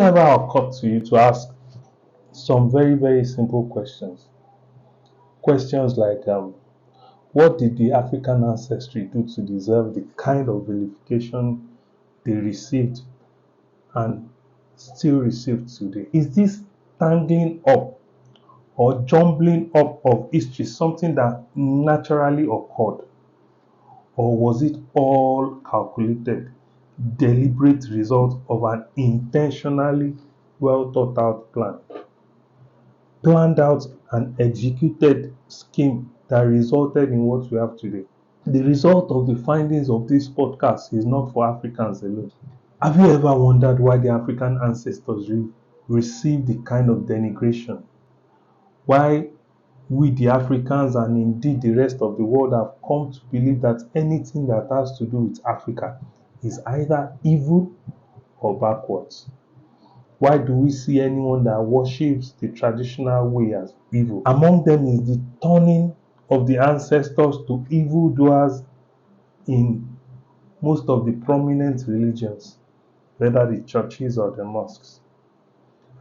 Never occurred to you to ask some very, very simple questions? Questions like, what did the African ancestry do to deserve the kind of vilification they received and still receive today? Is this tangling up or jumbling up of history something that naturally occurred, or was it all calculated, deliberate result of an intentionally well thought out plan? Planned out and executed scheme that resulted in what we have today. The result of the findings of this podcast is not for Africans alone. Have you ever wondered why the African ancestors received the kind of denigration? Why we, the Africans, and indeed the rest of the world, have come to believe that anything that has to do with Africa is either evil or backwards? Why do we see anyone that worships the traditional way as evil? Among them is the turning of the ancestors to evildoers in most of the prominent religions, whether the churches or the mosques.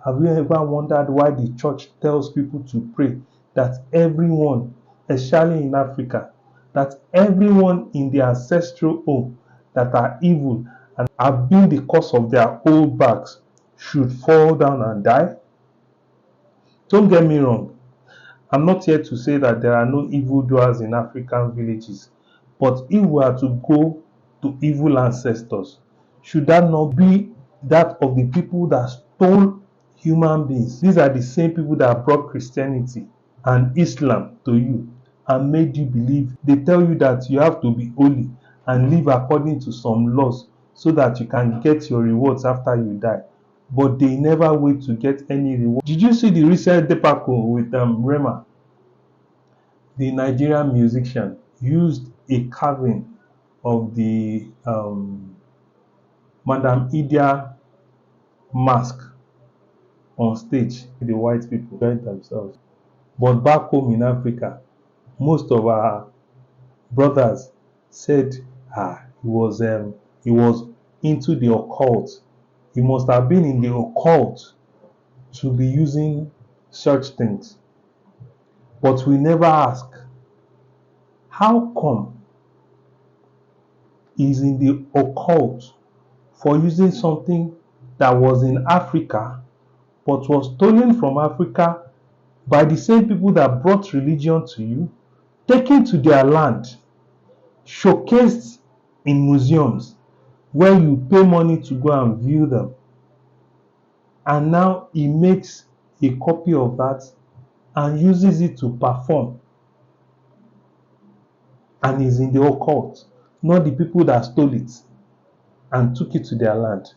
Have you ever wondered why the church tells people to pray that everyone, especially in Africa, that everyone in the ancestral home that are evil and have been the cause of their old backs should fall down and die? Don't get me wrong. I'm not here to say that there are no evildoers in African villages, but if we are to go to evil ancestors, should that not be that of the people that stole human beings? These are the same people that brought Christianity and Islam to you and made you believe. They tell you that you have to be holy and live according to some laws so that you can get your rewards after you die. But they never wait to get any reward. Did you see the recent debacle with Rema? The Nigerian musician used a carving of the Madam Idia mask on stage. The white people enjoyed themselves. But back home in Africa, most of our brothers said he was into the occult. He must have been in the occult to be using such things. But we never ask, how come he's in the occult for using something that was in Africa but was stolen from Africa by the same people that brought religion to you, taken to their land, showcased in museums where you pay money to go and view them, and now he makes a copy of that and uses it to perform, and is in the occult, not the people that stole it and took it to their land.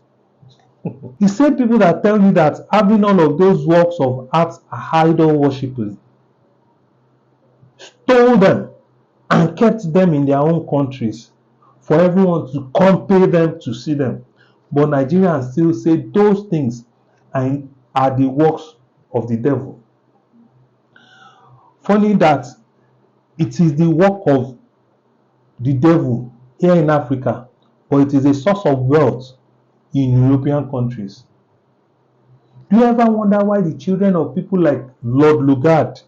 The same people that tell you that having all of those works of art are idol worshippers stole them and kept them in their own countries for everyone to come pay them to see them. But Nigerians still say those things are the works of the devil. Funny that it is the work of the devil here in Africa, but it is a source of wealth in European countries. Do you ever wonder why the children of people like Lord Lugard,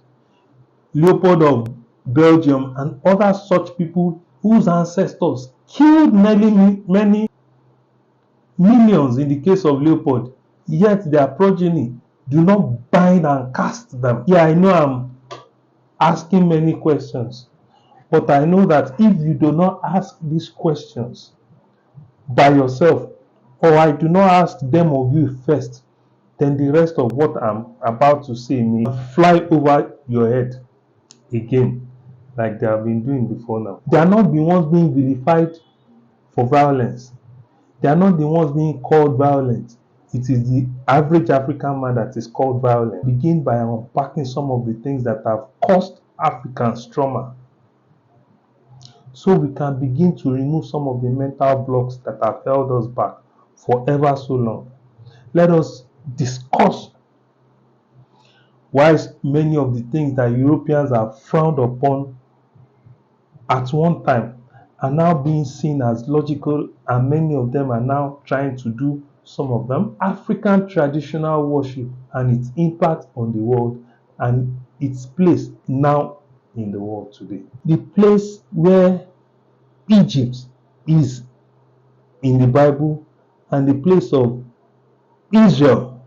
Leopold of Belgium, and other such people whose ancestors killed many millions in the case of Leopold, yet their progeny do not bind and cast them? Yeah, I know I'm asking many questions, but I know that if you do not ask these questions by yourself, or I do not ask them of you first, then the rest of what I'm about to say may fly over your head again, like they have been doing before now. They are not the ones being vilified for violence. They are not the ones being called violent. It is the average African man that is called violent. Begin by unpacking some of the things that have caused Africans trauma, so we can begin to remove some of the mental blocks that have held us back for ever so long. Let us discuss why many of the things that Europeans have frowned upon at one time are now being seen as logical, and many of them are now trying to do some of them, African traditional worship and its impact on the world and its place now in the world today. The place where Egypt is in the Bible and the place of Israel,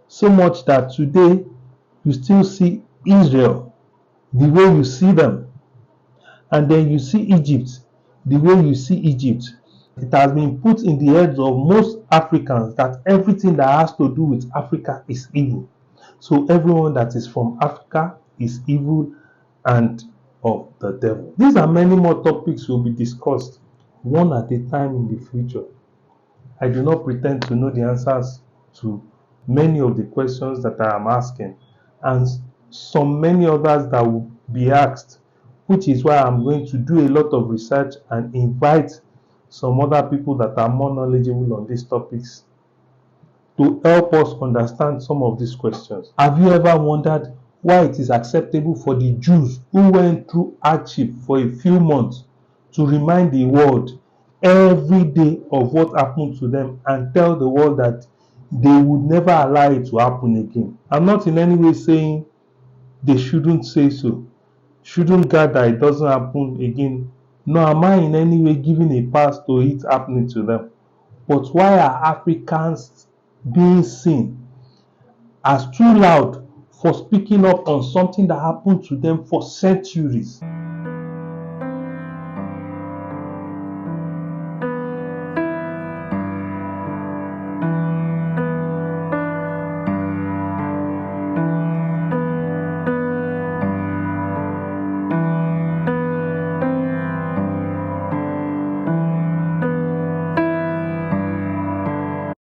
so much that today you still see Israel the way you see them, and then you see Egypt the way you see Egypt. It has been put in the heads of most Africans that everything that has to do with Africa is evil. So everyone that is from Africa is evil and of the devil. These are many more topics will be discussed one at a time in the future. I do not pretend to know the answers to many of the questions that I am asking, and some many others that will be asked, which is why I'm going to do a lot of research and invite some other people that are more knowledgeable on these topics to help us understand some of these questions. Have you ever wondered why it is acceptable for the Jews who went through hardship for a few months to remind the world every day of what happened to them and tell the world that they would never allow it to happen again? I'm not in any way saying they shouldn't say so, shouldn't gather it doesn't happen again. Nor am I in any way giving a pass to it happening to them. But why are Africans being seen as too loud for speaking up on something that happened to them for centuries?